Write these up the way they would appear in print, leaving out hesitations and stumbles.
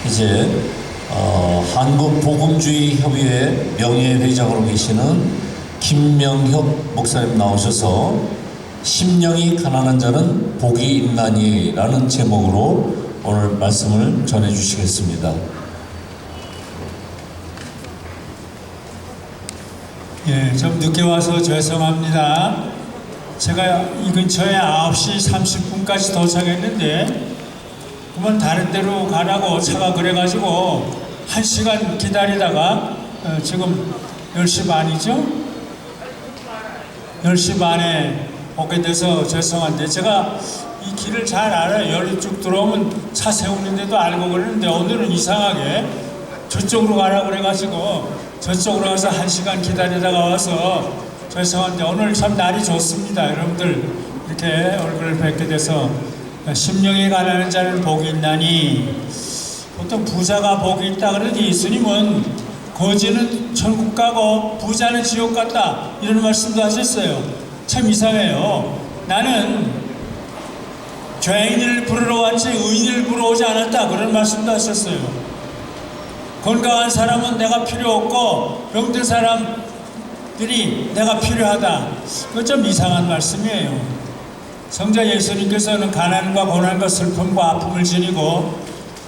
이제 한국복음주의협의회 명예회장으로 계시는 김명혁 목사님 나오셔서 심령이 가난한 자는 복이 있나니라는 제목으로 오늘 말씀을 전해 주시겠습니다. 예, 좀 늦게 와서 죄송합니다. 제가 이 근처에 9시 30분까지 도착했는데 그러면 다른 데로 가라고 차가 그래가지고 1시간 기다리다가 지금 10시 반이죠? 10시 반에 오게 돼서 죄송한데 제가 이 길을 잘 알아요. 여기 쭉 들어오면 차 세우는데도 알고 그러는데 오늘은 이상하게 저쪽으로 가라고 그래가지고 저쪽으로 가서 1시간 기다리다가 와서 죄송한데 오늘 참 날이 좋습니다. 여러분들 이렇게 얼굴을 뵙게 돼서 심령이 가난한 자는 복이 있나니 보통 부자가 복이 있다 그러니 예수님은 거지는 천국 가고 부자는 지옥 갔다 이런 말씀도 하셨어요. 참 이상해요. 나는 죄인을 부르러 왔지 의인을 부르러 오지 않았다 그런 말씀도 하셨어요. 건강한 사람은 내가 필요 없고 병든 사람들이 내가 필요하다. 그건 좀 이상한 말씀이에요. 성자 예수님께서는 가난과 고난과 슬픔과 아픔을 지니고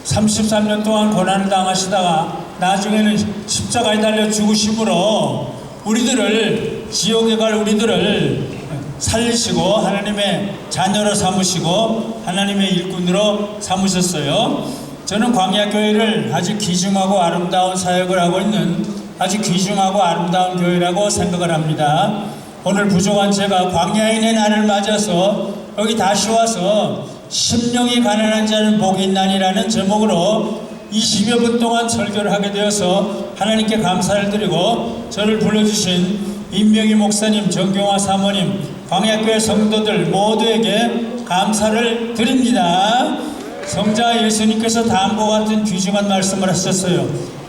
33년 동안 고난을 당하시다가 나중에는 십자가에 달려 죽으심으로 우리들을 지옥에 갈 우리들을 살리시고 하나님의 자녀로 삼으시고 하나님의 일꾼으로 삼으셨어요. 저는 광야교회를 아주 귀중하고 아름다운 사역을 하고 있는 아주 귀중하고 아름다운 교회라고 생각을 합니다. 오늘 부족한 제가 광야인의 날을 맞아서 여기 다시 와서 심령이 가난한 자는 복이 있나니라는 제목으로 20여 분 동안 설교를 하게 되어서 하나님께 감사를 드리고 저를 불러주신 임명희 목사님, 정경화 사모님, 광야교회 성도들 모두에게 감사를 드립니다. 성자 예수님께서 다음과 같은 귀중한 말씀을 하셨어요.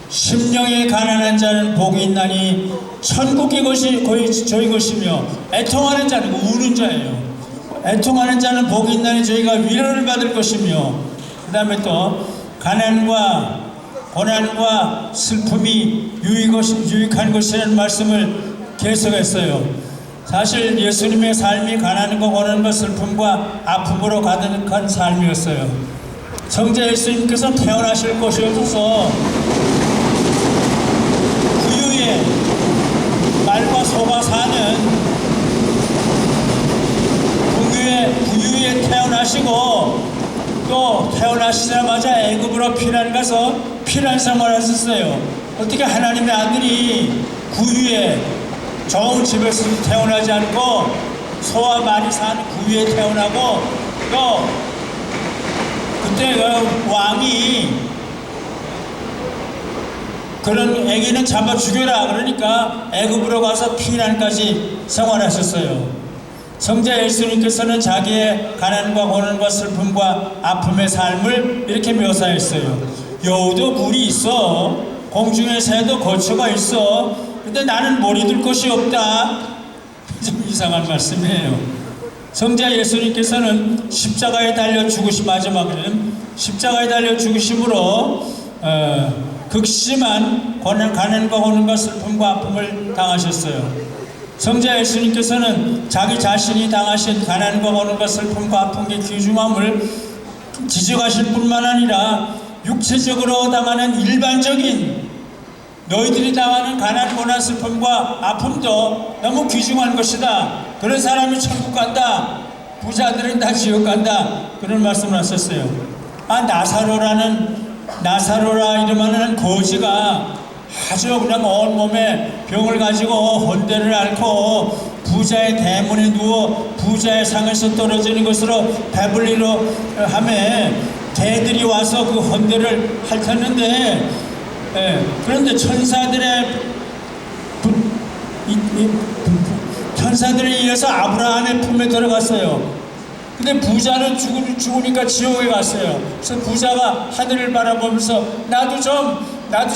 심령이 가난한 자는 복이 있나니 천국이 저희 것이며 애통하는 자는 우는 자예요. 애통하는 자는 복이 있나니 저희가 위로를 받을 것이며 그 다음에 또 가난과 고난과 슬픔이 유익한 것이라는 말씀을 계속했어요. 사실 예수님의 삶이 가난과 고난과 슬픔과 아픔으로 가득한 삶이었어요. 성자 예수님께서 태어나실 곳이 없어서 부유에 말과 소가 사는 부유에 태어나시고 또 태어나시자마자 애굽으로 피난 가서 피난 생활을 하셨어요. 어떻게 하나님의 아들이 구유에 좋은 집에서 태어나지 않고 소와 말이 사는 구유에 태어나고 또 그때 그 왕이 그런 애기는 잡아 죽여라 그러니까 애굽으로 가서 피난까지 생활하셨어요. 성자 예수님께서는 자기의 가난과 고난과 슬픔과 아픔의 삶을 이렇게 묘사했어요. 여우도 물이 있어, 공중의 새도 거처가 있어, 근데 나는 머리 둘 곳이 없다. 좀 이상한 말씀이에요. 성자 예수님께서는 십자가에 달려 마지막에는 십자가에 달려 죽으심으로 극심한 가난과 고난과 슬픔과 아픔을 당하셨어요. 성자 예수님께서는 자기 자신이 당하신 가난과 고난과 슬픔과 아픔의 귀중함을 지적하실 뿐만 아니라 육체적으로 당하는 일반적인 너희들이 당하는 가난, 고난, 슬픔과 아픔도 너무 귀중한 것이다. 그런 사람이 천국 간다. 부자들은 다 지옥 간다. 그런 말씀을 하셨어요. 나사로라 이름하는 거지가 아주 그냥 온몸에 병을 가지고 헌대를 앓고 부자의 대문에 누워 부자의 상에서 떨어지는 것으로 배불리로 하며 개들이 와서 그 헌대를 핥았는데 그런데 천사들에 의해서 아브라함의 품에 들어갔어요. 근데 부자는 죽으니까 지옥에 갔어요. 그래서 부자가 하늘을 바라보면서 나도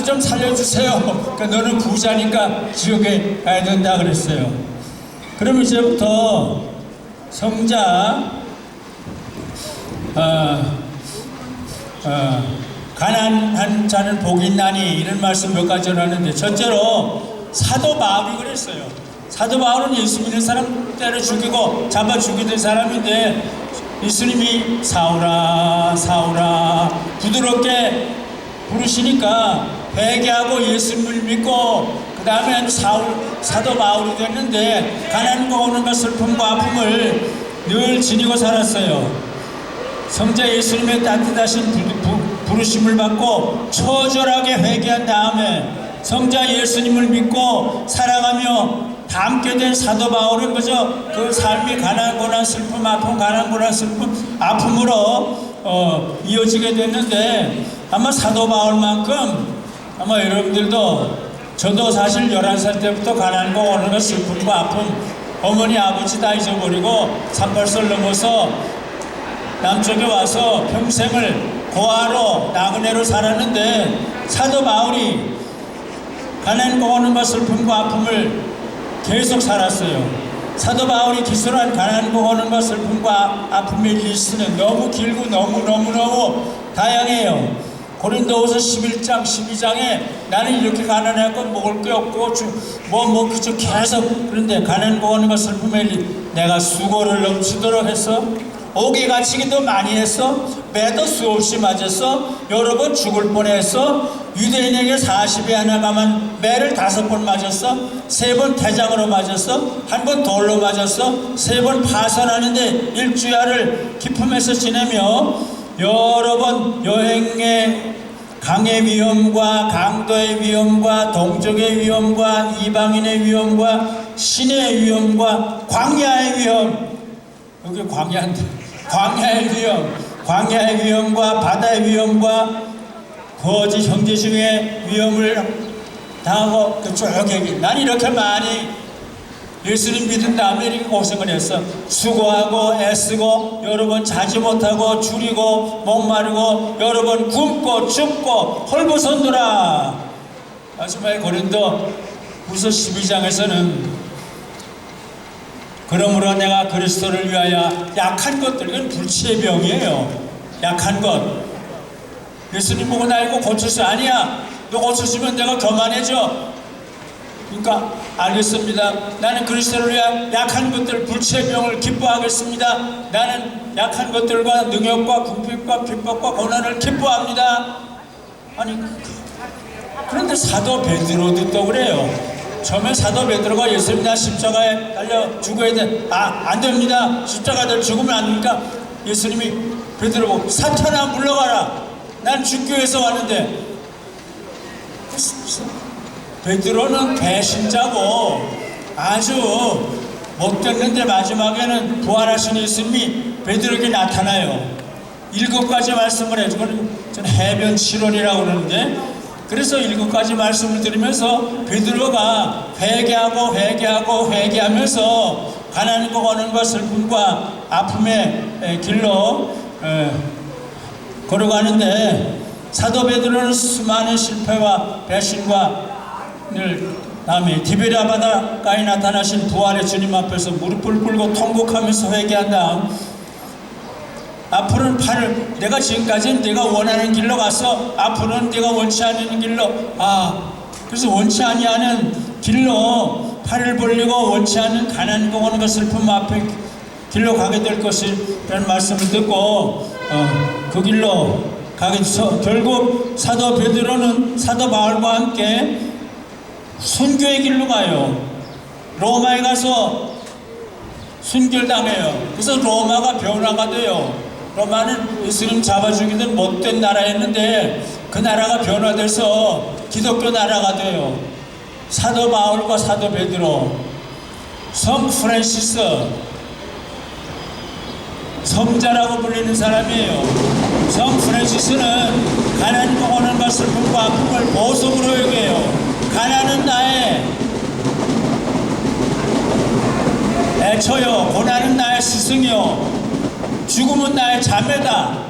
좀 살려주세요. 그러니까 너는 부자니까 지옥에 가야 된다 그랬어요. 그럼 이제부터 성자 가난한 자는 복이 있나니 이런 말씀 몇 가지 하는데, 첫째로 사도 바울이 그랬어요. 사도 바울은 예수 믿는 사람 때려 죽이고 잡아 죽이던 사람인데, 예수님이 사울아 사울아 부드럽게 부르시니까 회개하고 예수님을 믿고 그 다음에 사도 바울이 됐는데, 가난과 오는과 슬픔과 아픔을 늘 지니고 살았어요. 성자 예수님의 따뜻하신 부르심을 받고 처절하게 회개한 다음에 성자 예수님을 믿고 사랑하며 함께 된 사도 바울은 그저 그 삶이 가난, 고난, 슬픔, 아픔, 가난, 고난, 슬픔, 아픔으로 이어지게 됐는데, 아마 사도 바울만큼 아마 여러분들도, 저도 사실 11살 때부터 가난과 고난과 슬픔과 아픔, 어머니 아버지 다 잊어버리고 38살 넘어서 남쪽에 와서 평생을 고아로 나그네로 살았는데, 사도 바울이 가난과 고난과 슬픔과 아픔을 계속 살았어요. 사도 바울이 기술한 가난과 고난과 슬픔과 아픔의 리스트는 너무 길고 너무 다양해요. 고린도후서 11장 12장에 나는 이렇게 가난하고 먹을 게 없고 그저 계속, 그런데 가난과 고난과 슬픔의 리, 내가 수고를 넘치도록 했어. 옥에 갇히기도 많이 했어. 매도 수없이 맞았어. 여러 번 죽을 뻔했어. 유대인에게 40에 하나 가만 매를 5번 맞았어. 3번 대장으로 맞았어. 1번 돌로 맞았어. 3번 파선하는데 일주야를 기품에서 지내며 여러 번 여행의 강의 위험과 강도의 위험과 동족의 위험과 이방인의 위험과 신의 위험과 광야의 위험, 여기 광야의 위험, 광야의 위험과 바다의 위험과 거짓 형제 중에 위험을 당하고 쭉 얘기. 난 이렇게 많이 예수님 믿은 다음에 이렇게 고생을 했어. 수고하고 애쓰고 여러 번 자지 못하고 줄이고 목마르고 여러 번 굶고 춥고 헐벗었노라. 마지막에 고린도후서 12장에서는 그러므로 내가 그리스도를 위하여 약한 것들, 이건 불치의 병이에요. 약한 것. 예수님 보고 나 이거 고쳤어. 아니야. 너 고쳤으면 내가 교만해져. 그러니까 알겠습니다. 나는 그리스도를 위하여 약한 것들, 불치의 병을 기뻐하겠습니다. 나는 약한 것들과 능욕과 궁핍과 핍박과 고난을 기뻐합니다. 아니, 그런데 사도 베드로도 또 그래요. 처음에 사도 베드로가 예수님 나 십자가에 달려 죽어야 돼. 안 됩니다. 십자가에 죽으면 안 되니까 예수님이 베드로 보고 사탄아 물러가라. 난 죽기 위해서 왔는데. 베드로는 배신자고 아주 못됐는데 마지막에는 부활하신 예수님이 베드로에게 나타나요. 7가지 말씀을 해요. 저는 해변 7원이라고 그러는데, 그래서 7가지 말씀을 들으면서 베드로가 회개하면서 가난과 고난과 슬픔과 아픔의 길로 걸어가는데, 사도 베드로는 수많은 실패와 배신과 다음에 디베랴 바닷가에 나타나신 부활의 주님 앞에서 무릎을 꿇고 통곡하면서 회개한 다음, 앞으로는 내가 지금까지는 내가 원하는 길로 가서 앞으로는 내가 원치 않는 길로, 그래서 원치 아니하는 길로 팔을 벌리고 원치 않는 가난과 고난과 슬픔 앞에 길로 가게 될 것이라는 말씀을 듣고 그 길로 가게 돼서 결국 사도 베드로는 사도 바울과 함께 순교의 길로 가요. 로마에 가서 순교를 당해요. 그래서 로마가 변화가 돼요. 로마는 예수님 잡아 죽이던 못된 나라였는데 그 나라가 변화돼서 기독교 나라가 돼요. 사도 바울과 사도 베드로, 성 프란시스, 성자라고 불리는 사람이에요. 성 프란시스는 가난과 고난과 슬픔과 아픔을 보석으로 여겨요. 가난은 나의 애처요, 고난은 나의 스승이요, 죽음은 나의 자매다.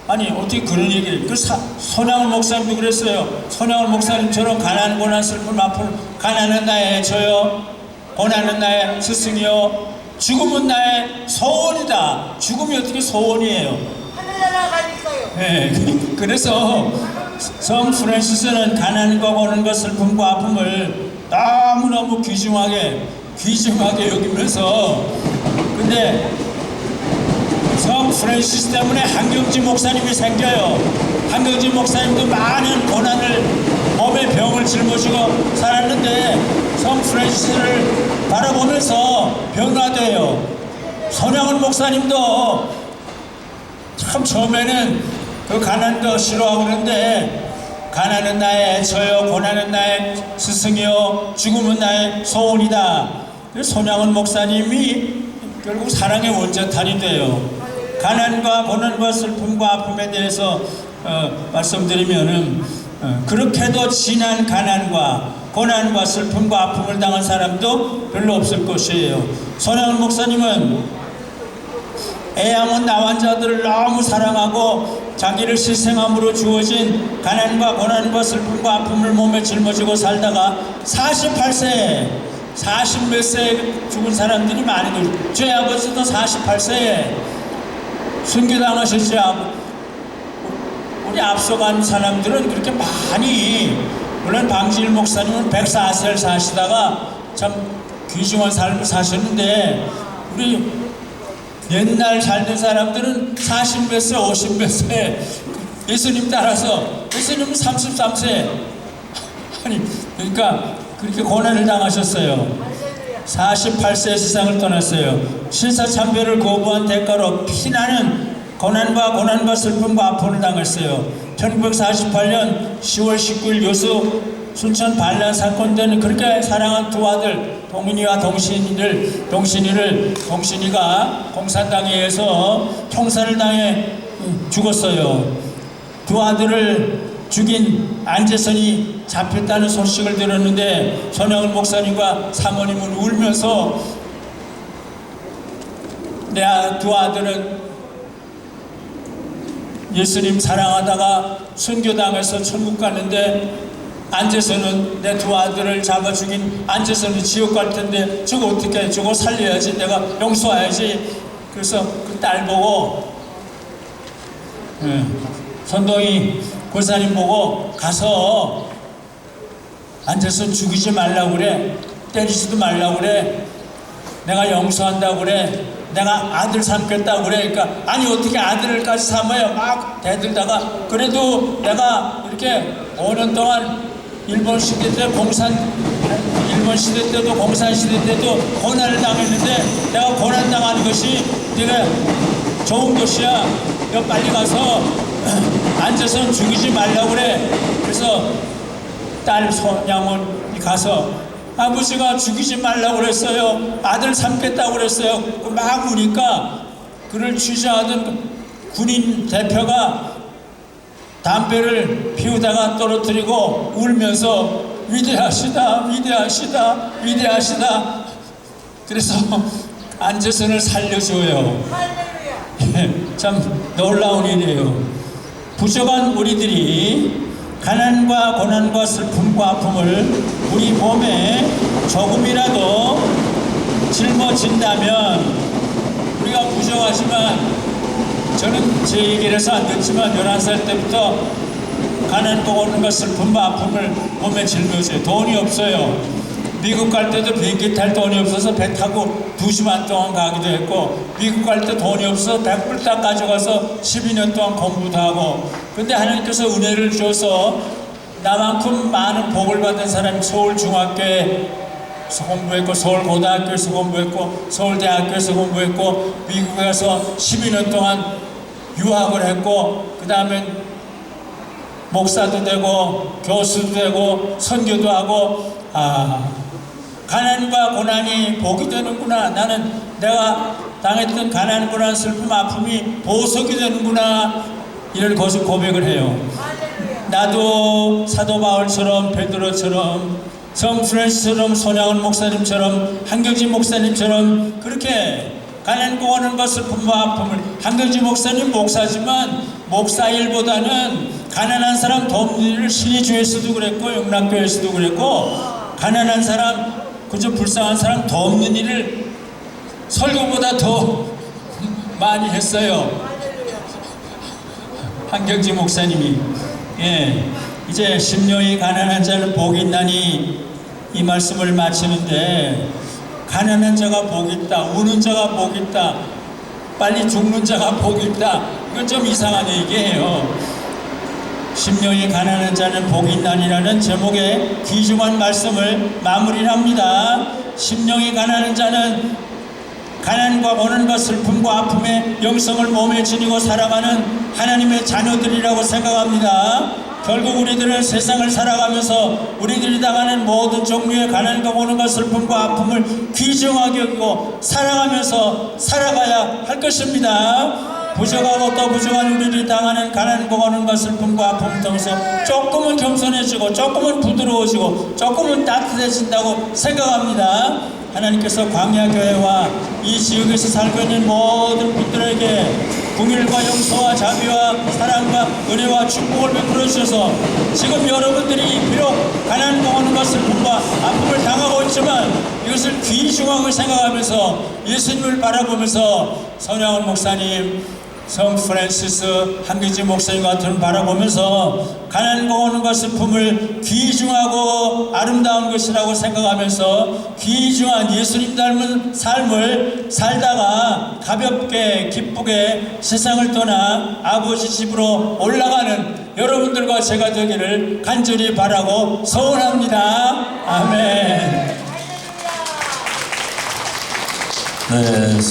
아니 어떻게 그런 얘기를, 손양월 목사님도 그랬어요. 손양월 목사님처럼 가난, 고난, 슬픔, 아픔, 가난은 나의 애처요, 고난은 나의 스승이요, 죽음은 나의 소원이다. 죽음이 어떻게 소원이에요? 하늘나라 가니까요. 예, 그래서 성 프란시스는 가난과 고난과 슬픔과 아픔을 너무너무 귀중하게 여기면서, 근데 성 프란시스 때문에 한경지 목사님이 생겨요. 한경지 목사님도 많은 고난을, 몸에 병을 짊어지고 살았는데 성 프란시스를 바라보면서 변화돼요. 손양은 목사님도 참 처음에는 그 가난도 싫어하고 그러는데, 가난은 나의 애처요, 고난은 나의 스승이요, 죽음은 나의 소원이다. 손양은 목사님이 결국 사랑의 원자탄이 돼요. 가난과 고난과 슬픔과 아픔에 대해서 말씀드리면은, 그렇게도 진한 가난과 고난과 슬픔과 아픔을 당한 사람도 별로 없을 것이에요. 손양은 목사님은 애양은 나환자들을 너무 사랑하고 자기를 희생함으로 주어진 가난과 고난과 슬픔과 아픔을 몸에 짊어지고 살다가 48세에 40몇 세에 죽은 사람들이 많이, 제 아버지도 48세에 순교당하셨죠. 우리 앞서간 사람들은 그렇게 많이, 물론 방지일 목사님은 104세를 사시다가 참 귀중한 삶을 사셨는데, 우리 옛날 살던 사람들은 40몇 세, 50몇 세, 예수님 따라서, 예수님은 33세. 아니, 그러니까 그렇게 고난을 당하셨어요. 48세 세상을 떠났어요. 신사참배를 거부한 대가로 피나는 고난과 슬픔과 아픔을 당했어요. 1948년 10월 19일 여수 순천 반란 사건 때는 그렇게 사랑한 두 아들 동인이와 동신이가 공산당에 의해서 총살을 당해 죽었어요. 두 아들을 죽인 안재선이 잡혔다는 소식을 들었는데, 손양은 목사님과 사모님은 울면서, 내 두 아들은 예수님 사랑하다가 순교당해서 천국 갔는데, 안재선은, 내 두 아들을 잡아 죽인 안재선은 지옥 갈 텐데 저거 어떻게 해? 저거 살려야지, 내가 용서해야지. 그래서 그 딸 보고, 선동이 권사님 보고 가서 안재선 죽이지 말라고 그래, 때리지도 말라고 그래, 내가 용서한다고 그래, 내가 아들 삼겠다고 그래. 그러니까 아니 어떻게 아들까지 삼아요? 막 대들다가, 그래도 내가 이렇게 5년 동안 일본 시대 때도 공산 시대 때도 고난을 당했는데, 내가 고난 당하는 것이 네가 좋은 것이야. 너 빨리 가서 앉아서 죽이지 말라고 그래. 그래서 딸 손양은 가서, 아버지가 죽이지 말라고 그랬어요, 아들 삼겠다고 그랬어요. 막 우니까 그를 취재하던 군인 대표가 담배를 피우다가 떨어뜨리고 울면서 위대하시다. 그래서 안재선을 살려줘요. 참 놀라운 일이에요. 부족한 우리들이 가난과 고난과 슬픔과 아픔을 우리 몸에 조금이라도 짊어진다면, 우리가 부족하지만, 저는 제 얘기를 해서 안 듣지만 11살 때부터 가난과 고난과 슬픔과 아픔을 몸에 짊어져요. 돈이 없어요. 미국 갈 때도 비행기 탈 돈이 없어서 배 타고 2시간 동안 가기도 했고, 미국 갈 때 돈이 없어서 100불 딱 가져가서 12년 동안 공부도 하고. 근데 하나님께서 은혜를 줘서 나만큼 많은 복을 받은 사람이 서울중학교에서 공부했고, 서울고등학교에서 공부했고, 서울대학교에서 공부했고, 미국에 가서 12년 동안 유학을 했고, 그 다음에 목사도 되고 교수도 되고 선교도 하고. 가난과 고난이 복이 되는구나. 나는 내가 당했던 가난, 고난, 슬픔, 아픔이 보석이 되는구나. 이런 것을 고백을 해요. 나도 사도 바울처럼, 베드로처럼, 성 프란시스처럼, 손양은 목사님처럼, 한경지 목사님처럼 그렇게 가난과 고난과 슬픔과 아픔을, 한경지 목사님 목사지만 목사 일보다는 가난한 사람 돕는 일을 신의주에서도 그랬고, 영락교에서도 그랬고, 가난한 사람, 그저 불쌍한 사람 돕는 일을 설교보다 더 많이 했어요. 한경지 목사님이 이제 심령이 가난한 자는 복이 있나니 이 말씀을 마치는데, 가난한 자가 복이 있다, 우는 자가 복이 있다, 빨리 죽는 자가 복이 있다, 이건 좀 이상한 얘기예요. 심령이 가난한 자는 복이 있나니라는 제목의 귀중한 말씀을 마무리를 합니다. 심령이 가난한 자는 가난과 고난과 슬픔과 아픔의 영성을 몸에 지니고 살아가는 하나님의 자녀들이라고 생각합니다. 결국 우리들은 세상을 살아가면서 우리들이 당하는 모든 종류의 가난과 고난과 슬픔과 아픔을 귀중하게 여기고 살아가면서 살아가야 할 것입니다. 부족하고 또 부족한 우리들이 당하는 가난과 고난과 슬픔과 아픔을 통해서 조금은 겸손해지고 조금은 부드러워지고 조금은 따뜻해진다고 생각합니다. 하나님께서 광야교회와 이 지역에서 살고 있는 모든 분들에게 긍휼과 용서와 자비와 사랑과 은혜와 축복을 베풀어 주셔서 지금 여러분들이 비록 가난과 고난과 슬픔과 아픔을 당하고 있지만 이것을 귀중하게 생각하면서 예수님을 바라보면서 선양원 목사님, 성 프란시스, 한기지 목사님 같은 바라보면서 가난과 고난과 슬픔을 귀중하고 아름다운 것이라고 생각하면서 귀중한 예수님 닮은 삶을 살다가 가볍게 기쁘게 세상을 떠나 아버지 집으로 올라가는 여러분들과 제가 되기를 간절히 바라고 소원합니다. 아멘. 네.